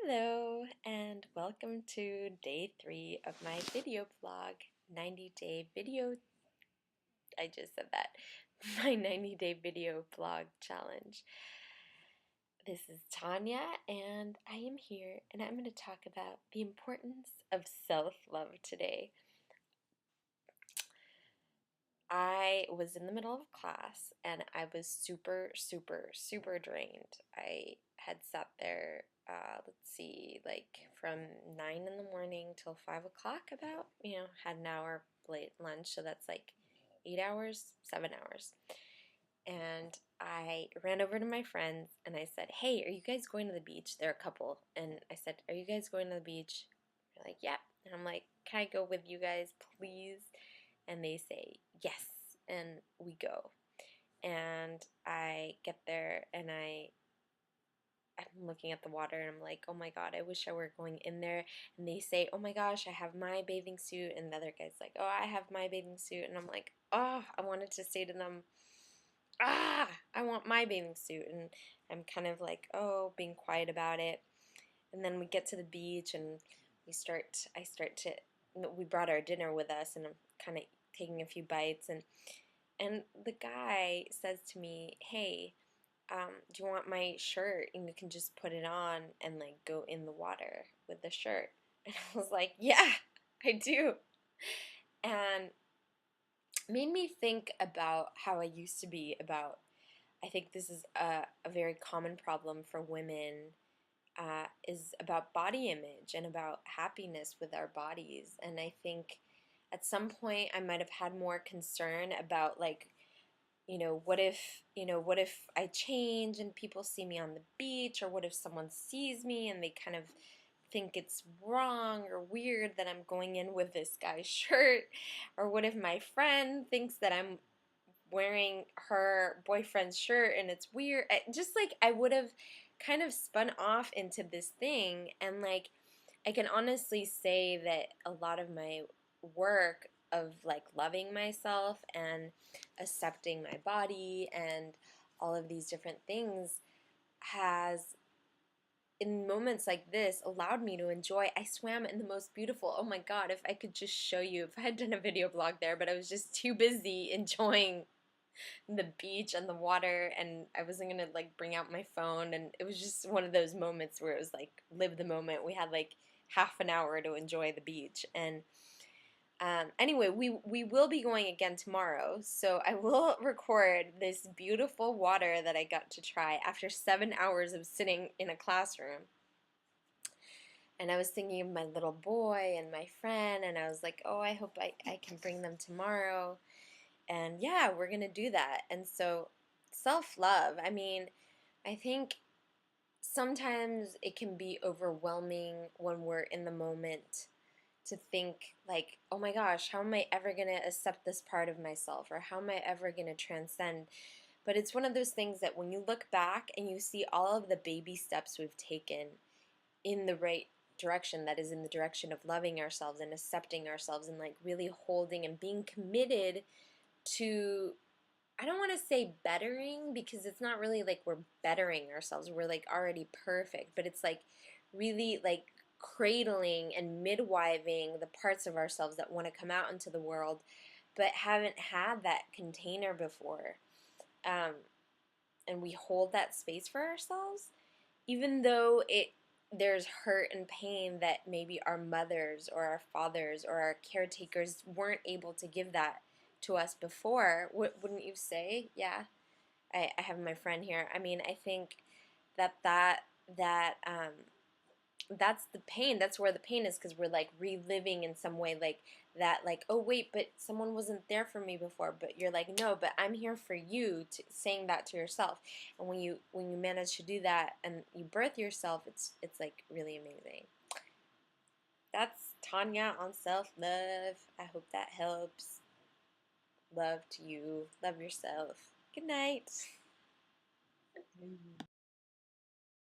Hello and welcome to day 3 of my video vlog, 90-day video, I just said that, my 90-day video vlog challenge. This is Tanya and I am here and I'm going to talk about the importance of self-love today. I was in the middle of class and I was super drained. I had sat there, let's see, like from 9 in the morning till 5 o'clock about, had an hour late lunch, so that's like 8 hours, 7 hours. And I ran over to my friends and I said, hey, are you guys going to the beach? They're a couple. And I said, are you guys going to the beach? They're like, yeah. And I'm like, can I go with you guys, please? And they say yes, and we go. And I get there and I'm looking at the water and I'm like, oh my god, I wish I were going in there. And they say, oh my gosh, I have my bathing suit. And the other guy's like, oh, I have my bathing suit. And I'm like, oh, I wanted to say to them, I want my bathing suit. And I'm kind of like, oh, being quiet about it. And then we get to the beach and we brought our dinner with us and I'm kind of taking a few bites and the guy says to me, hey, do you want my shirt? And you can just put it on and like go in the water with the shirt. And I was like, yeah, I do. And made me think about how I used to be about, I think this is a very common problem for women, is about body image and about happiness with our bodies. And I think at some point I might have had more concern about like, what if I change and people see me on the beach, or what if someone sees me and they kind of think it's wrong or weird that I'm going in with this guy's shirt, or what if my friend thinks that I'm wearing her boyfriend's shirt and it's weird. I would have kind of spun off into this thing, and like I can honestly say that a lot of my work of like loving myself and accepting my body and all of these different things has, in moments like this, allowed me to enjoy. I swam in the most beautiful, oh my god, if I could just show you, if I had done a video blog there, but I was just too busy enjoying the beach and the water, and I wasn't gonna like bring out my phone, and it was just one of those moments where it was like live the moment. We had like half an hour to enjoy the beach, and anyway, we will be going again tomorrow, so I will record this beautiful water that I got to try after 7 hours of sitting in a classroom. And I was thinking of my little boy and my friend, and I was like, oh, I hope I can bring them tomorrow. And yeah, we're gonna do that. And so self-love, I mean, I think sometimes it can be overwhelming when we're in the moment to think like, oh my gosh, how am I ever gonna accept this part of myself, or how am I ever gonna transcend? But it's one of those things that when you look back and you see all of the baby steps we've taken in the right direction, that is in the direction of loving ourselves and accepting ourselves and like really holding and being committed to, I don't want to say bettering, because it's not really like we're bettering ourselves, we're like already perfect, but it's like really like cradling and midwiving the parts of ourselves that want to come out into the world but haven't had that container before. And we hold that space for ourselves, even though there's hurt and pain that maybe our mothers or our fathers or our caretakers weren't able to give that to us before. Wouldn't you say? Yeah. I have my friend here. I mean, I think that's the pain. That's where the pain is, because we're like reliving in some way like that, like, oh wait, but someone wasn't there for me before. But you're like, no, but I'm here for you, saying that to yourself. And when you manage to do that and you birth yourself, it's like really amazing. That's Tanya on self-love. I hope that helps. Love to you. Love yourself. Good night.